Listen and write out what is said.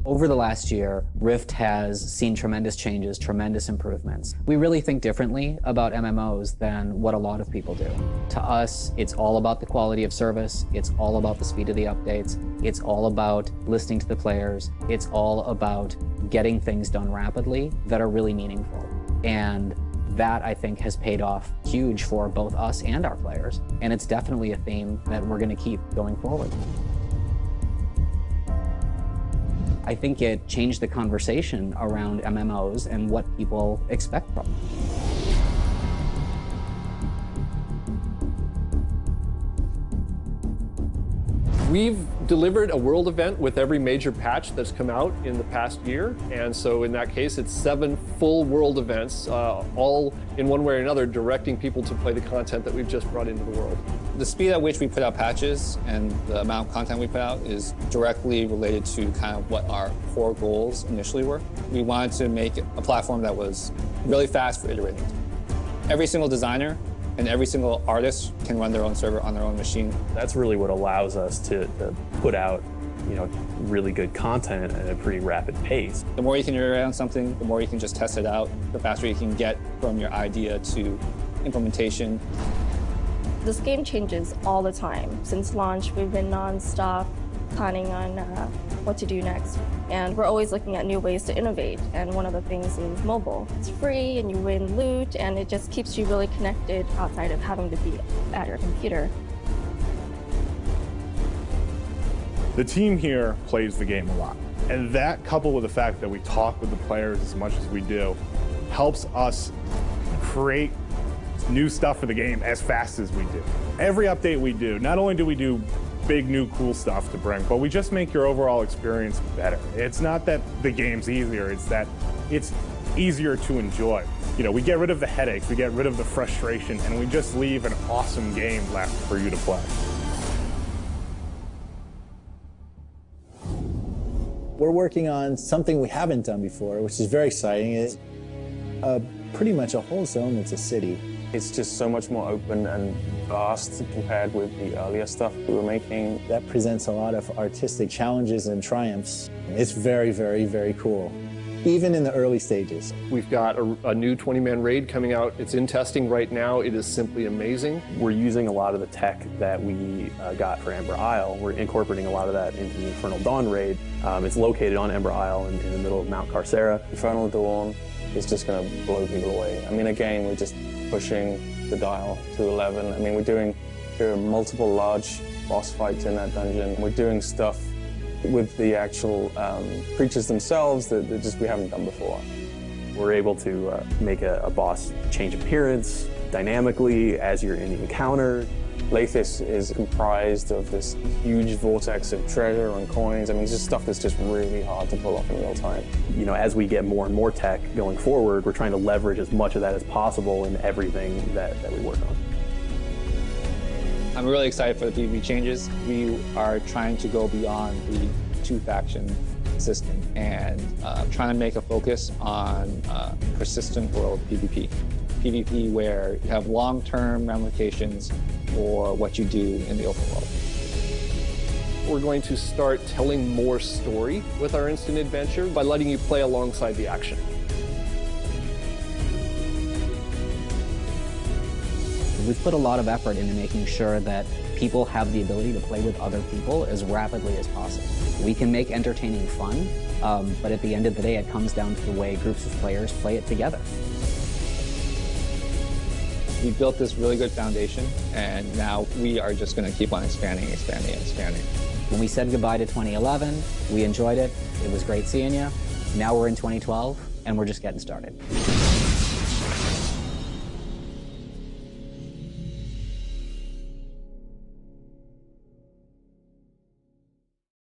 Over the last year, Rift has seen tremendous changes, tremendous improvements. We really think differently about MMOs than what a lot of people do. To us, it's all about the quality of service, it's all about the speed of the updates, it's all about listening to the players, it's all about getting things done rapidly that are really meaningful. And that, I think, has paid off huge for both us and our players. And it's definitely a theme that we're going to keep going forward. I think it changed the conversation around MMOs and what people expect from them. We've delivered a world event with every major patch that's come out in the past year. And so in that case, it's 7 full world events, all in one way or another directing people to play the content that we've just brought into the world. The speed at which we put out patches and the amount of content we put out is directly related to kind of what our core goals initially were. We wanted to make a platform that was really fast for iterating. Every single designer and every single artist can run their own server on their own machine. That's really what allows us to put out, really good content at a pretty rapid pace. The more you can iterate on something, the more you can just test it out, the faster you can get from your idea to implementation. This game changes all the time. Since launch, we've been non-stop planning on what to do next. And we're always looking at new ways to innovate. And one of the things is mobile. It's free and you win loot and it just keeps you really connected outside of having to be at your computer. The team here plays the game a lot. And that, coupled with the fact that we talk with the players as much as we do, helps us create new stuff for the game as fast as we do. Every update we do, not only do we do big new cool stuff to bring, but we just make your overall experience better. It's not that the game's easier, it's that it's easier to enjoy. We get rid of the headaches, we get rid of the frustration, and we just leave an awesome game left for you to play. We're working on something we haven't done before, which is very exciting. It's pretty much a whole zone that's a city. It's just so much more open and vast compared with the earlier stuff we were making. That presents a lot of artistic challenges and triumphs. It's very, very, very cool, even in the early stages. We've got a new 20-man raid coming out. It's in testing right now. It is simply amazing. We're using a lot of the tech that we got for Ember Isle. We're incorporating a lot of that into the Infernal Dawn raid. It's located on Ember Isle in the middle of Mount Carcera. Infernal Dawn is just going to blow people away. I mean, again, we're just pushing the dial to 11. I mean, there are multiple large boss fights in that dungeon. We're doing stuff with the actual creatures themselves that we haven't done before. We're able to make a boss change appearance dynamically as you're in the encounter. Lathis is comprised of this huge vortex of treasure and coins. I mean, it's just stuff that's just really hard to pull off in real time. As we get more and more tech going forward, we're trying to leverage as much of that as possible in everything that we work on. I'm really excited for the PvP changes. We are trying to go beyond the 2-faction system and trying to make a focus on persistent world PvP. PvP where you have long-term ramifications for what you do in the open world. We're going to start telling more story with our instant adventure by letting you play alongside the action. We've put a lot of effort into making sure that people have the ability to play with other people as rapidly as possible. We can make entertaining fun, but at the end of the day, it comes down to the way groups of players play it together. We built this really good foundation, and now we are just going to keep on expanding. When we said goodbye to 2011, we enjoyed it. It was great seeing you. Now we're in 2012, and we're just getting started.